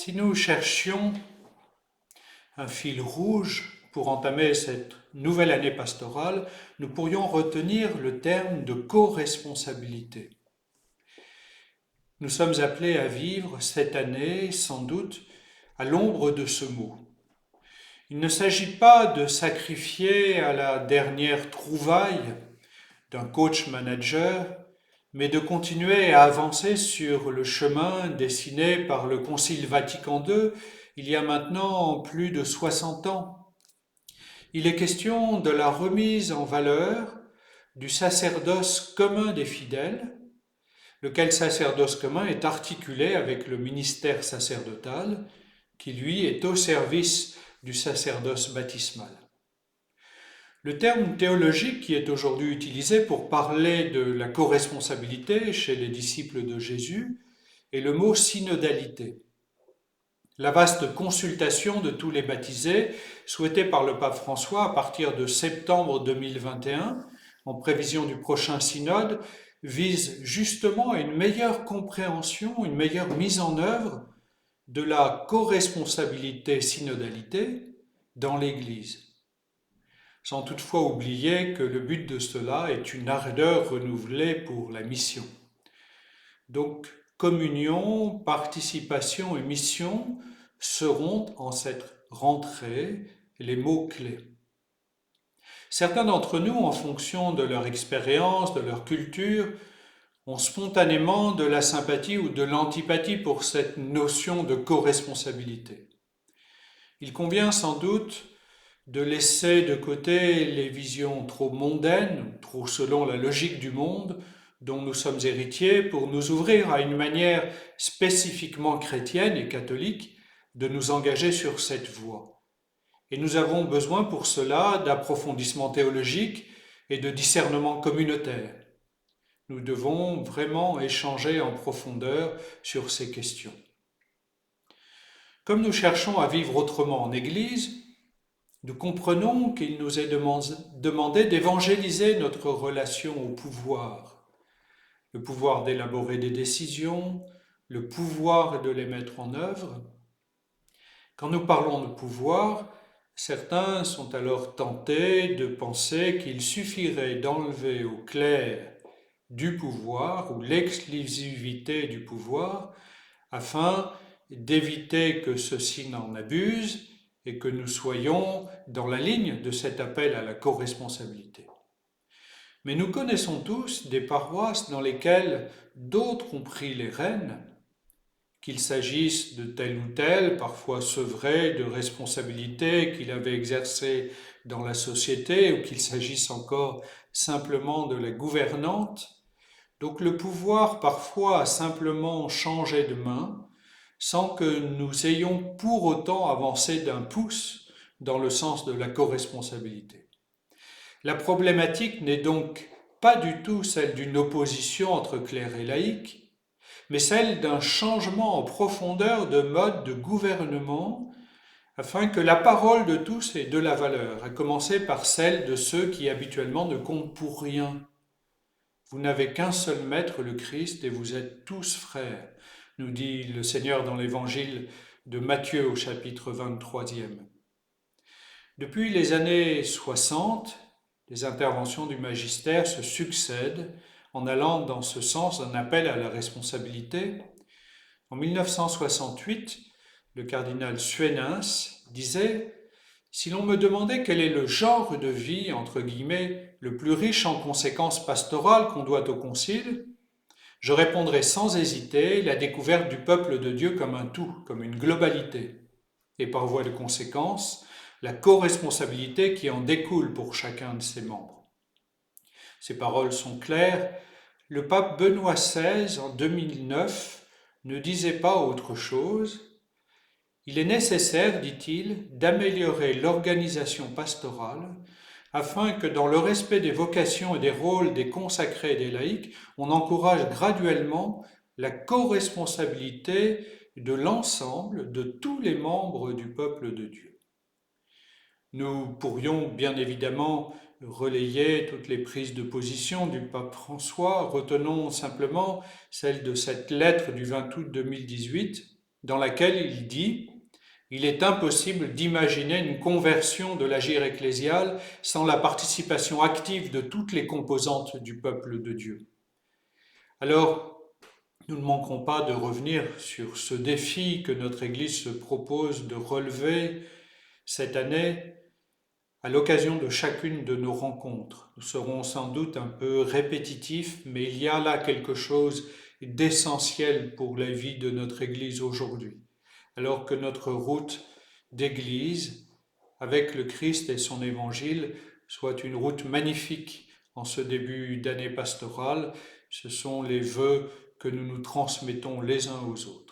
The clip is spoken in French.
Si nous cherchions un fil rouge pour entamer cette nouvelle année pastorale, nous pourrions retenir le terme de co-responsabilité. Nous sommes appelés à vivre cette année, sans doute, à l'ombre de ce mot. Il ne s'agit pas de sacrifier à la dernière trouvaille d'un coach manager, mais de continuer à avancer sur le chemin dessiné par le Concile Vatican II il y a maintenant plus de 60 ans. Il est question de la remise en valeur du sacerdoce commun des fidèles, lequel sacerdoce commun est articulé avec le ministère sacerdotal, qui lui est au service du sacerdoce baptismal. Le terme théologique qui est aujourd'hui utilisé pour parler de la co-responsabilité chez les disciples de Jésus est le mot synodalité. La vaste consultation de tous les baptisés, souhaitée par le pape François à partir de septembre 2021, en prévision du prochain synode, vise justement à une meilleure compréhension, une meilleure mise en œuvre de la co-responsabilité synodalité dans l'Église. Sans toutefois oublier que le but de cela est une ardeur renouvelée pour la mission. Donc, communion, participation et mission seront en cette rentrée les mots-clés. Certains d'entre nous, en fonction de leur expérience, de leur culture, ont spontanément de la sympathie ou de l'antipathie pour cette notion de co-responsabilité. Il convient sans doute de laisser de côté les visions trop mondaines, trop selon la logique du monde, dont nous sommes héritiers, pour nous ouvrir à une manière spécifiquement chrétienne et catholique de nous engager sur cette voie. Et nous avons besoin pour cela d'approfondissement théologique et de discernement communautaire. Nous devons vraiment échanger en profondeur sur ces questions. Comme nous cherchons à vivre autrement en Église, nous comprenons qu'il nous est demandé d'évangéliser notre relation au pouvoir, le pouvoir d'élaborer des décisions, le pouvoir de les mettre en œuvre. Quand nous parlons de pouvoir, certains sont alors tentés de penser qu'il suffirait d'enlever au clerc du pouvoir ou l'exclusivité du pouvoir afin d'éviter que ceux-ci n'en abusent et que nous soyons dans la ligne de cet appel à la co-responsabilité. Mais nous connaissons tous des paroisses dans lesquelles d'autres ont pris les rênes, qu'il s'agisse de tel ou tel, parfois sevré de responsabilités qu'il avait exercées dans la société, ou qu'il s'agisse encore simplement de la gouvernante. Donc le pouvoir parfois a simplement changé de main, sans que nous ayons pour autant avancé d'un pouce dans le sens de la co-responsabilité. La problématique n'est donc pas du tout celle d'une opposition entre clerc et laïc, mais celle d'un changement en profondeur de mode de gouvernement afin que la parole de tous ait de la valeur, à commencer par celle de ceux qui habituellement ne comptent pour rien. Vous n'avez qu'un seul maître, le Christ, et vous êtes tous frères, nous dit le Seigneur dans l'évangile de Matthieu au chapitre 23e. Depuis les années 60, les interventions du magistère se succèdent en allant dans ce sens d'un appel à la responsabilité. En 1968, le cardinal Suenens disait « Si l'on me demandait quel est le genre de vie, entre guillemets, le plus riche en conséquences pastorales qu'on doit au Concile, je répondrais sans hésiter la découverte du peuple de Dieu comme un tout, comme une globalité, et par voie de conséquence, la co-responsabilité qui en découle pour chacun de ses membres. » Ces paroles sont claires. Le pape Benoît XVI, en 2009, ne disait pas autre chose. Il est nécessaire, dit-il, d'améliorer l'organisation pastorale afin que dans le respect des vocations et des rôles des consacrés et des laïcs, on encourage graduellement la co-responsabilité de l'ensemble de tous les membres du peuple de Dieu. Nous pourrions bien évidemment relayer toutes les prises de position du pape François. Retenons simplement celle de cette lettre du 20 août 2018. dans laquelle il dit « Il est impossible d'imaginer une conversion de l'agir ecclésial sans la participation active de toutes les composantes du peuple de Dieu. » Alors, nous ne manquerons pas de revenir sur ce défi que notre Église se propose de relever cette année à l'occasion de chacune de nos rencontres. Nous serons sans doute un peu répétitifs, mais il y a là quelque chose d'essentiel pour la vie de notre Église aujourd'hui. Alors que notre route d'Église, avec le Christ et son Évangile, soit une route magnifique en ce début d'année pastorale, ce sont les vœux que nous nous transmettons les uns aux autres.